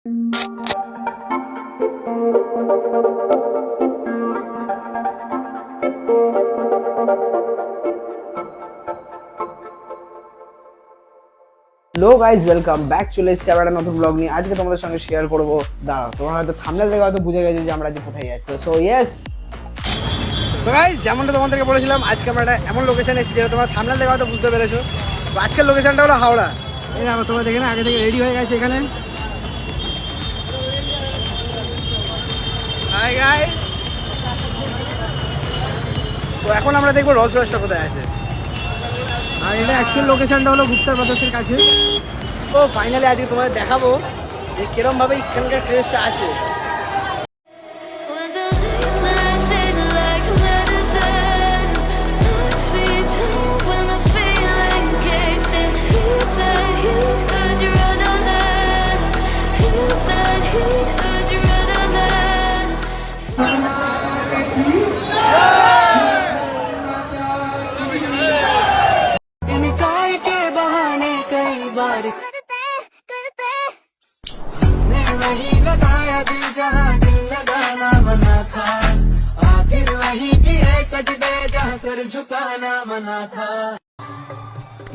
Hello guys, welcome back. চলে এসেছি আবার একটা নতুন ব্লগ নিয়ে। আজকে তোমাদের সঙ্গে শেয়ার করবো, দাঁড়াও, তোমরা হয়তো থাম্বনেল দেখে হয়তো বুঝে গেছো যে আমরা আজকে কোথায় যাচ্ছি। সো ইয়েস, সো গাইজ, যেমনটা তোমাদেরকে বলেছিলাম, আজকে আমরা একটা এমন লোকেশনে এসেছি যেটা তোমরা থাম্বনেল দেখে হয়তো বুঝতে পেরেছো। তো আজকের লোকেশনটা হলো হাওড়া। এই দেখো, তোমরা দেখে না, আগে থেকে রেডি হয়ে গেছে এখানে। Hi guys. সো এখন আমরা দেখবো রোলস রয়েসটা কোথায় আছে। আর এটা অ্যাকচুয়াল লোকেশনটা হলো গুপ্তার ব্রাদার্সের কাছে। তো ফাইনালি আজকে তোমাদের দেখাবো যে কিরমভাবে এখানকার ক্রেজটা আছে।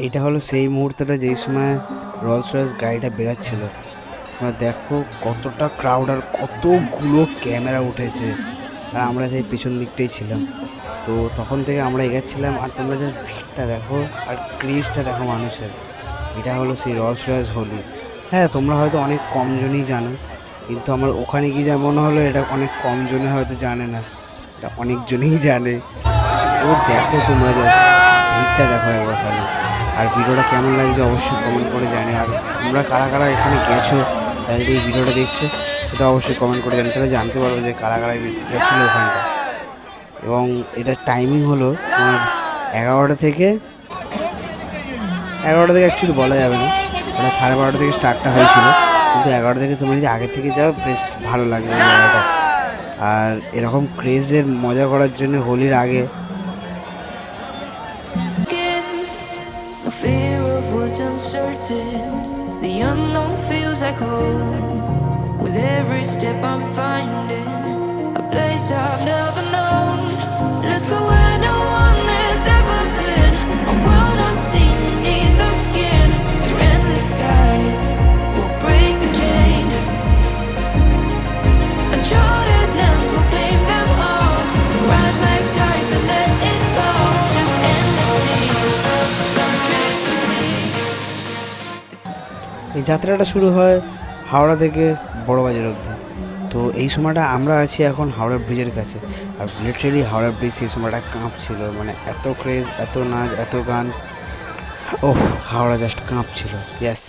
এটা হলো সেই মুহূর্তটা যেই সময় রোলস রয়েস গাড়িটা বেরাচ্ছিল। তোমরা দেখো কতটা ক্রাউড আর কতগুলো ক্যামেরা উঠেছে, আর আমরা সেই পিছন দিকটাই ছিলাম। তো তখন থেকে আমরা এগোচ্ছিলাম, আর তোমরা জাস্ট ভিড়টা দেখো আর ক্রেজটা দেখো মানুষের। এটা হলো সেই রোলস রয়েস হোলি। হ্যাঁ, তোমরা হয়তো অনেক কম জনই জানো, কিন্তু আমার ওখানে গিয়ে যা মনে হলো এটা অনেক কম জনে হয়তো জানে না, এটা অনেকজনেই জানে। ও দেখো, তোমরা জাস্ট ভিড়টা দেখো একবার খালি। আর ভিডিওটা কেমন লাগছে অবশ্যই কমেন্ট করে জানি। আর তোমরা কারা কারা এখানে গেছো, তাহলে এই ভিডিওটা দেখছো, সেটা অবশ্যই কমেন্ট করে জানি, তাহলে জানতে পারবো যে কারা কারা গেছিলো ওখানটা। এবং এটার টাইমিং হলো তোমার 11টা থেকে অ্যাকচুয়ালি বলা যাবে না, ওটা 12:30 থেকে স্টার্টটা হয়েছিল, কিন্তু 11টা থেকে তোমরা যদি আগে থেকে যাও বেশ ভালো লাগবে জায়গাটা। আর এরকম ক্রেজের মজা করার জন্য হোলির আগে fear of what's uncertain, the unknown feels like home. With every step I'm finding a place I've never known. Let's go where no one has ever been, a world unseen beneath the skin. Through endless skies, we'll break the chain. Uncharted lands will claim them all. Rise like tides and let it fall. Just endless seas. এই যাত্রাটা শুরু হয় হাওড়া থেকে বড়বাজার অবধি। তো এই সময়টা আমরা আছি এখন হাওড়া ব্রিজের কাছে, আর লিটারেলি হাওড়া ব্রিজ সেই সময়টা কাঁপছিল, মানে এত ক্রেজ, এত নাচ, এত গান, ওহ, হাওড়া জাস্ট কাঁপছিল। ইয়েস।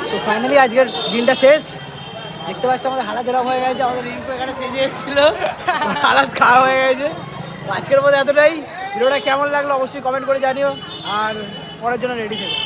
সো ফাইনালি আজকের দিনটা শেষ। দেখতে পাচ্ছ আমাদের হালাত এরকম হয়ে গেছে, আমাদের রিঙ্কু এখানে সেজে এসেছিল, হালাত খাওয়া হয়ে গেছে। আজকের মধ্যে এতটাই। ভিডিওটা কেমন লাগলো অবশ্যই কমেন্ট করে জানিও, আর পরের জন্য রেডি থেকো।